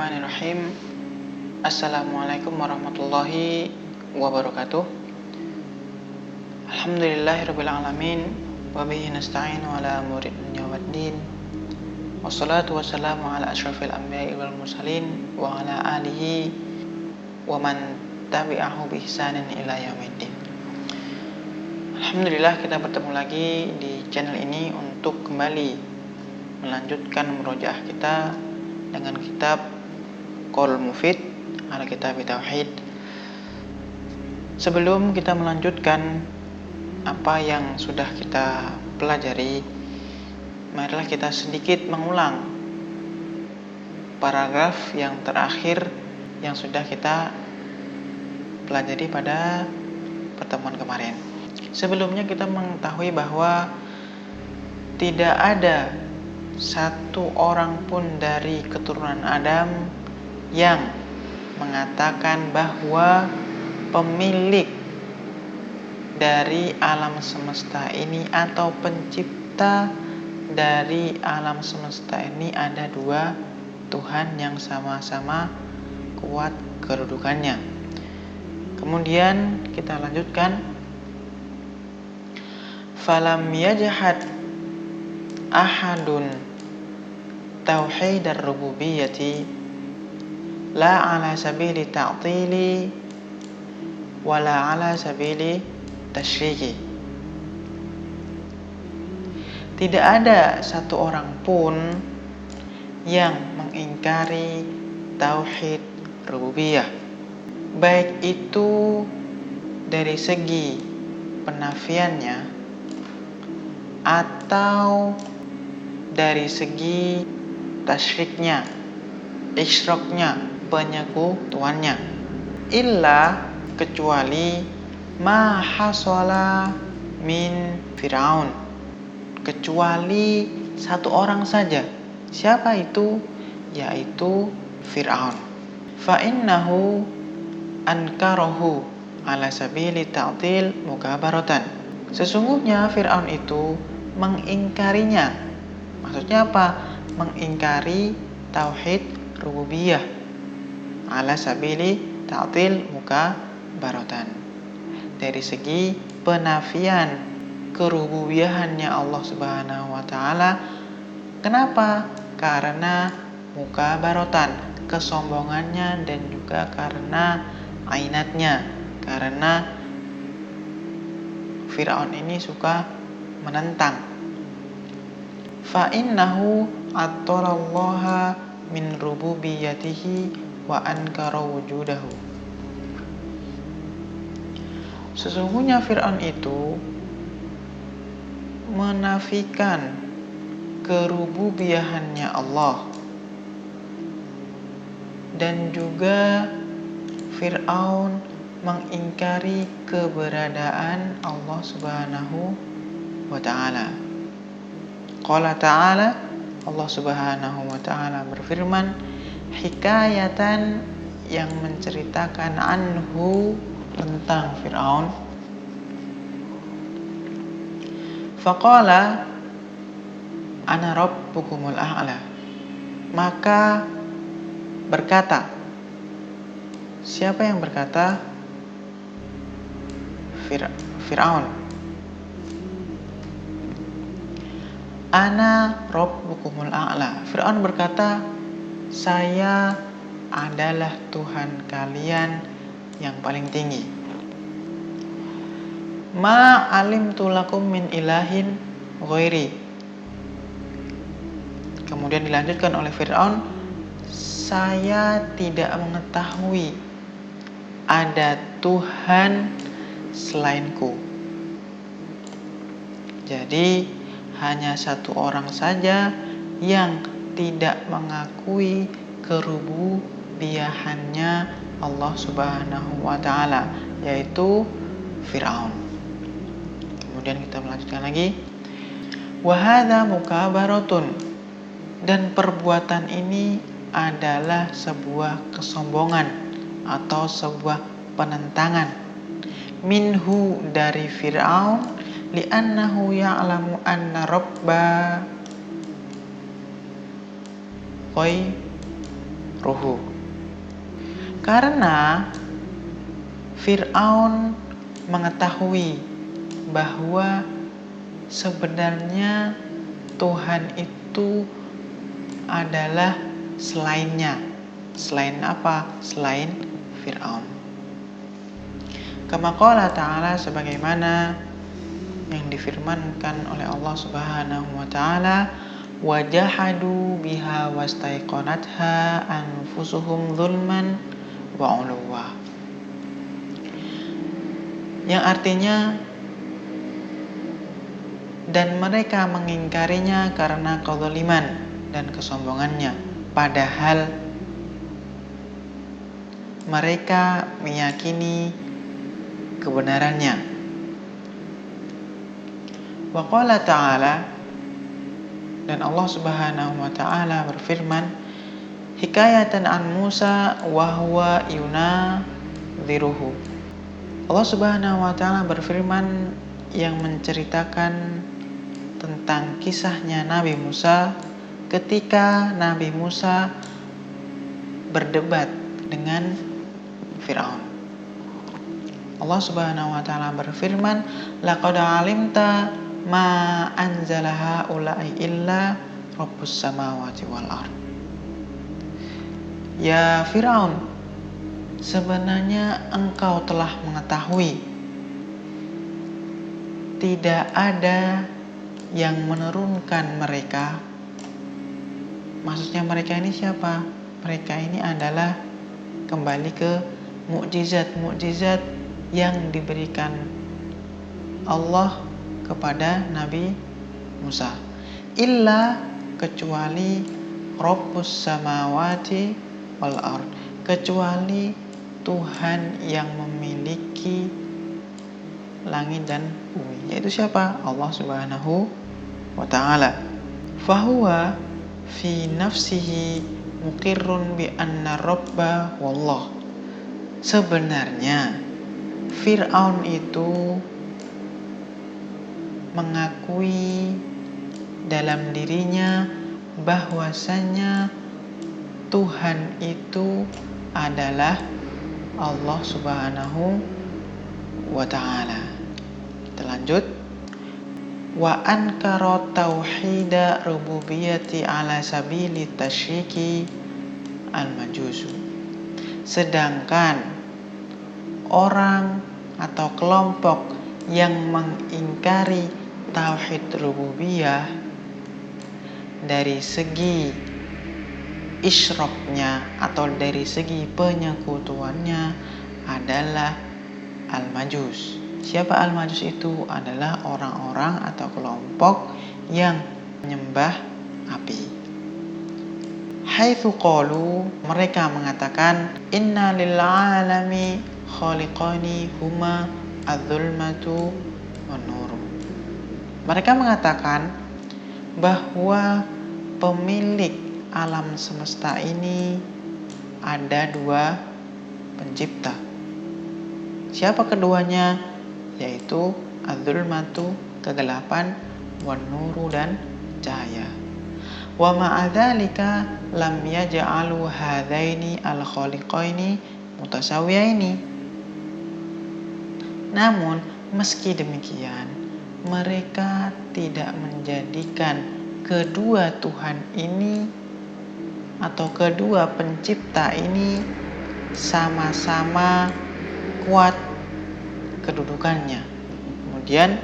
Bismillahirrahmanirrahim. Assalamualaikum warahmatullahi wabarakatuh. Alhamdulillahirrabbilalamin. Wabihi nasta'inu ala umuri dunya waddin. Wassalatu wassalamu ala asyrafil anbiya'i wal mursalin wa ala alihi wa man tabi'ahu bi ihsanin ila yaumiddin. Alhamdulillah, kita bertemu lagi di channel ini untuk kembali melanjutkan murojaah kita dengan kitab Qaulul Mufid ala Kitab Tauhid. Sebelum kita melanjutkan apa yang sudah kita pelajari, marilah kita sedikit mengulang paragraf yang terakhir yang sudah kita pelajari pada pertemuan kemarin. Sebelumnya kita mengetahui bahwa tidak ada satu orang pun dari keturunan Adam yang mengatakan bahwa pemilik dari alam semesta ini atau pencipta dari alam semesta ini ada dua Tuhan yang sama-sama kuat kedudukannya. Kemudian kita lanjutkan, falam yajhad ahadun tauhid ar-rububiyyati la ala sabili ta'tili wa la ala sabili tasyriki. Tidak ada satu orang pun yang mengingkari tauhid rububiyah, baik itu dari segi penafiannya atau dari segi tasyriknya, isyroknya, penyekutuannya, illa kecuali ma hasala min Fir'aun, kecuali satu orang saja. Siapa itu? Yaitu Fir'aun. Fa innahu ankarahu ala sabili ta'til mukabaratan. Sesungguhnya Fir'aun itu mengingkarinya. Maksudnya apa? Mengingkari tauhid rububiyah ala sabili ta'til mukabaratan, dari segi penafian kerububiyahannya Allah Subhanahu wa taala. Kenapa? Karena mukabaratan, kesombongannya, dan juga karena ainatnya, karena Fir'aun ini suka menentang. Fa innahu attalallaha min rububiyatihi wa ankara wujudahu. Sesungguhnya Fir'aun itu menafikan kerububiyahannya Allah, dan juga Fir'aun mengingkari keberadaan Allah Subhanahu wa ta'ala. Qala ta'ala, Allah Subhanahu wa ta'ala berfirman, hikayatan, yang menceritakan anhu, tentang Fir'aun. Faqala ana rabbukumul a'la. Maka berkata, siapa yang berkata? Fir'aun. Ana rabbukumul a'la. Fir'aun berkata, saya adalah Tuhan kalian yang paling tinggi. Ma alimtu lakum min ilahin ghairi. Kemudian dilanjutkan oleh Fir'aun, saya tidak mengetahui ada Tuhan selainku. Jadi hanya satu orang saja yang tidak mengakui kerububiyahannya Allah Subhanahu wa ta'ala, yaitu Fir'aun. Kemudian kita melanjutkan lagi, wa hadza mukabaratun, dan perbuatan ini adalah sebuah kesombongan atau sebuah penentangan, minhu, dari Fir'aun, li'annahu ya'lamu anna rabba ruhu. Karena Fir'aun mengetahui bahwa sebenarnya Tuhan itu adalah selainnya. Selain apa? Selain Fir'aun. Kama qala ta'ala, sebagaimana yang difirmankan oleh Allah Subhanahu wa ta'ala, wajahadu biha wastaiqanatha anfusuhum zulman wa 'uluwa. Yang artinya, dan mereka mengingkarinya karena kezaliman dan kesombongannya, padahal mereka meyakini kebenarannya. Wa qala ta'ala, dan Allah Subhanahu wa ta'ala berfirman hikayatan an Musa wa huwa yunadhiruhu. Allah Subhanahu wa ta'ala berfirman yang menceritakan tentang kisahnya Nabi Musa ketika Nabi Musa berdebat dengan Fir'aun. Allah Subhanahu wa ta'ala berfirman, laqad alimta ma anzala haula'i illa rabbus samawati wal ard. Ya Fir'aun, sebenarnya engkau telah mengetahui tidak ada yang menurunkan mereka. Maksudnya mereka ini siapa? Mereka ini adalah kembali ke mukjizat yang diberikan Allah kepada Nabi Musa. Illa, kecuali Rabbus samawati wal ard, kecuali Tuhan yang memiliki langit dan bumi. Yaitu siapa? Allah Subhanahu wa ta'ala. Fahuwa fi nafsihi muqirrun bi anna rabba wallah. Sebenarnya Fir'aun itu mengakui dalam dirinya bahwasanya Tuhan itu adalah Allah Subhanahu wa ta'ala. Kita lanjut. Wa ankara tauhida rububiyyati ala sabili tasyriki al-majusu. Sedangkan orang atau kelompok yang mengingkari tauhid rububiyah dari segi isyroknya atau dari segi penyekutuannya adalah al-majus. Siapa al-majus itu? Adalah orang-orang atau kelompok yang menyembah api. Haitsu qalu, mereka mengatakan inna lil alami khaliqani huma adz-zulmatu wan nur. Mereka mengatakan bahwa pemilik alam semesta ini ada dua pencipta. Siapa keduanya? Yaitu adz-zulmatu, kegelapan, wan nuru, dan cahaya. Wa ma'adzalika lam yaj'alu hadaini al-khaliqaini mutasawiyaini. Namun meski demikian, mereka tidak menjadikan kedua Tuhan ini atau kedua pencipta ini sama-sama kuat kedudukannya. Kemudian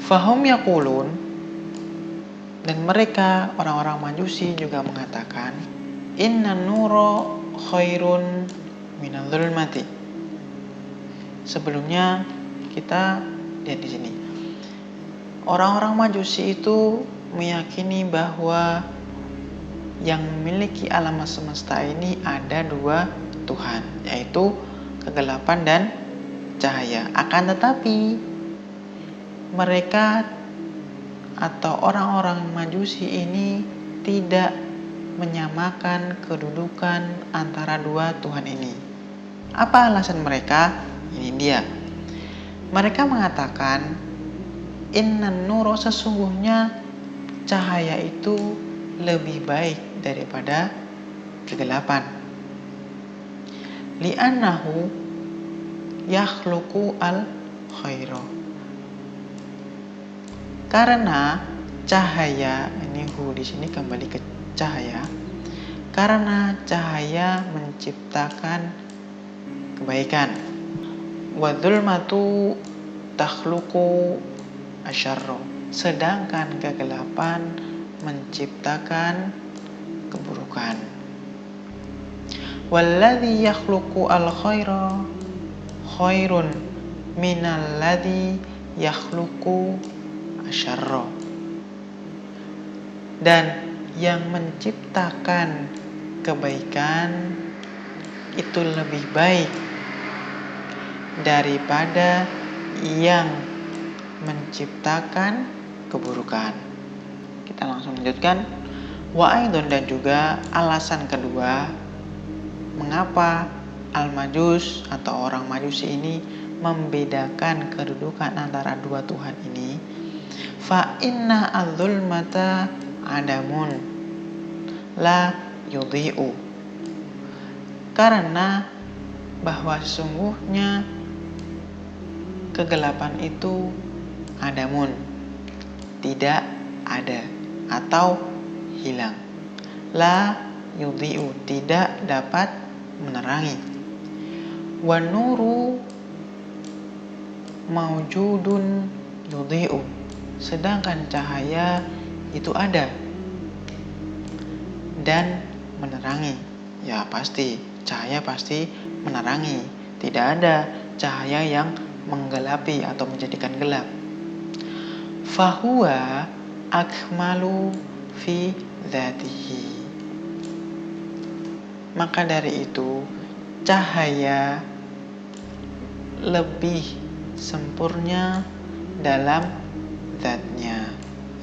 fahum yaqulun, dan mereka orang-orang Majusi juga mengatakan inna nuro khairun minadz zulmati. Sebelumnya kita lihat di sini. Orang-orang Majusi itu meyakini bahwa yang memiliki alam semesta ini ada dua Tuhan, yaitu kegelapan dan cahaya. Akan tetapi mereka atau orang-orang Majusi ini tidak menyamakan kedudukan antara dua Tuhan ini. Apa alasan mereka? Ini dia. Mereka mengatakan innan nuro, sesungguhnya cahaya itu lebih baik daripada kegelapan. li'annahu yakhluqu al khaira. Karena cahaya, ini hu di sini kembali ke cahaya. Karena cahaya menciptakan kebaikan. Wa dzulmatu takhluqu asyarra. Sedangkan kegelapan menciptakan keburukan. Walladzi yakhluqu al khaira khairun minalladzi yakhluqu asyarra. Dan yang menciptakan kebaikan itu lebih baik daripada yang menciptakan keburukan. Kita langsung lanjutkan. Wa aidon, dan juga alasan kedua mengapa al-majus atau orang majusi ini membedakan kedudukan antara dua Tuhan ini. Fa inna adzulmata adamun la yudhi'u. Karena bahwa sesungguhnya kegelapan itu adamun, tidak ada atau hilang. La yudhi'u, tidak dapat menerangi. Wa nuru maujudun yudhi'u, sedangkan cahaya itu ada dan menerangi. Ya pasti, cahaya pasti menerangi. Tidak ada cahaya yang menggelapi atau menjadikan gelap. Fahuwa akmalu fi dzatihi. Maka dari itu, cahaya lebih sempurna dalam zatnya.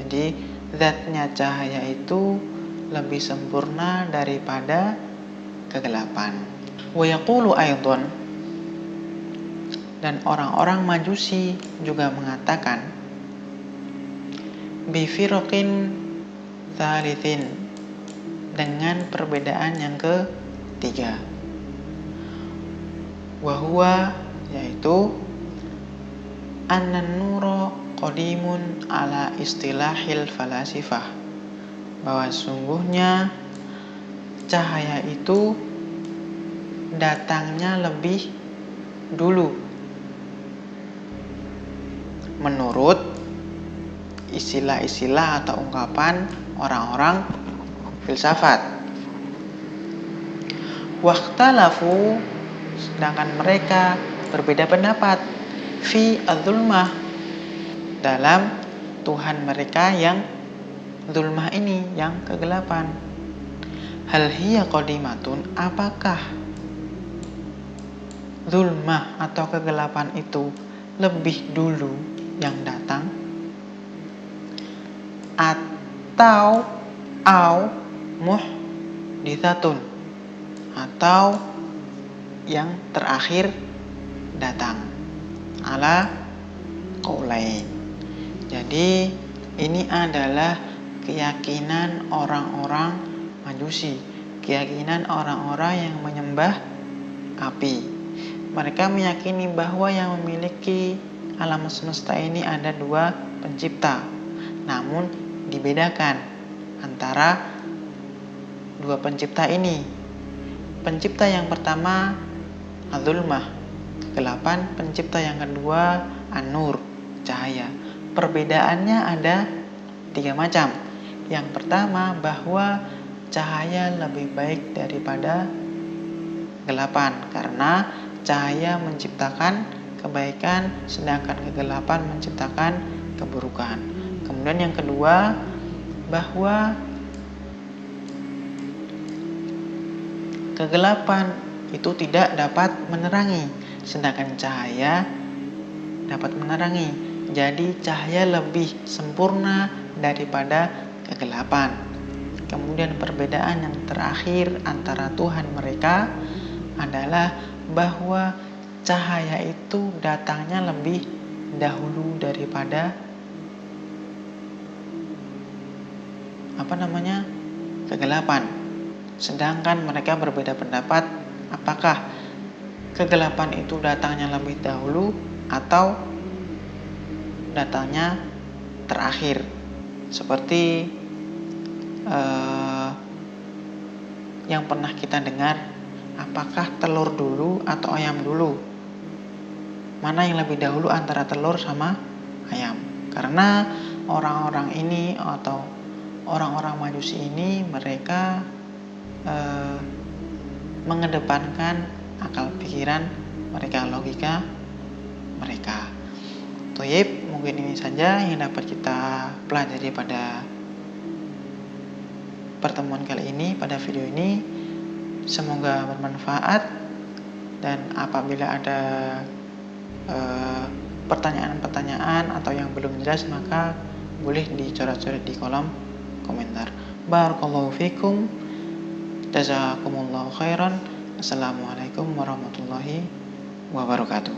Jadi zatnya cahaya itu lebih sempurna daripada kegelapan. Wa yaqulu aidan, dan orang-orang Majusi juga mengatakan bi firqin tsalitsin, dengan perbedaan yang ketiga. Wa huwa, yaitu annan nura qadimun ala istilahil falasifah, bahwa sungguhnya cahaya itu datangnya lebih dulu menurut istilah-istilah atau ungkapan orang-orang filsafat. Waqtalafu, sedangkan mereka berbeda pendapat fi adzulmah, dalam Tuhan mereka yang zulmah ini, yang kegelapan. Hal hiya qadimatun, apakah zulmah atau kegelapan itu lebih dulu yang datang, atau muhditsatun, atau yang terakhir datang, ala qaulain. Jadi ini adalah keyakinan orang-orang Majusi, keyakinan orang-orang yang menyembah api. Mereka meyakini bahwa yang memiliki alam semesta ini ada dua pencipta, namun dibedakan antara dua pencipta ini. Pencipta yang pertama adzulmah, kegelapan. Pencipta yang kedua an-nur, cahaya. Perbedaannya ada 3 macam. Yang pertama, bahwa cahaya lebih baik daripada kegelapan, karena cahaya menciptakan kebaikan, sedangkan kegelapan menciptakan keburukan. Kemudian yang kedua, bahwa kegelapan itu tidak dapat menerangi, sedangkan cahaya dapat menerangi. Jadi cahaya lebih sempurna daripada kegelapan. Kemudian perbedaan yang terakhir antara Tuhan mereka adalah bahwa cahaya itu datangnya lebih dahulu daripada kegelapan. Sedangkan mereka berbeda pendapat apakah kegelapan itu datangnya lebih dahulu atau datangnya terakhir. Seperti yang pernah kita dengar, apakah telur dulu atau ayam dulu? Mana yang lebih dahulu antara telur sama ayam? Karena orang-orang ini atau orang-orang Majusi ini mereka mengedepankan akal pikiran mereka, logika mereka. Toyib, mungkin ini saja yang dapat kita pelajari pada pertemuan kali ini, pada video ini. Semoga bermanfaat, dan apabila ada pertanyaan-pertanyaan atau yang belum jelas maka boleh dicoret-coret di kolom komentar. Barakallahu fikum, jazakumullahu khairan. Assalamualaikum warahmatullahi wabarakatuh.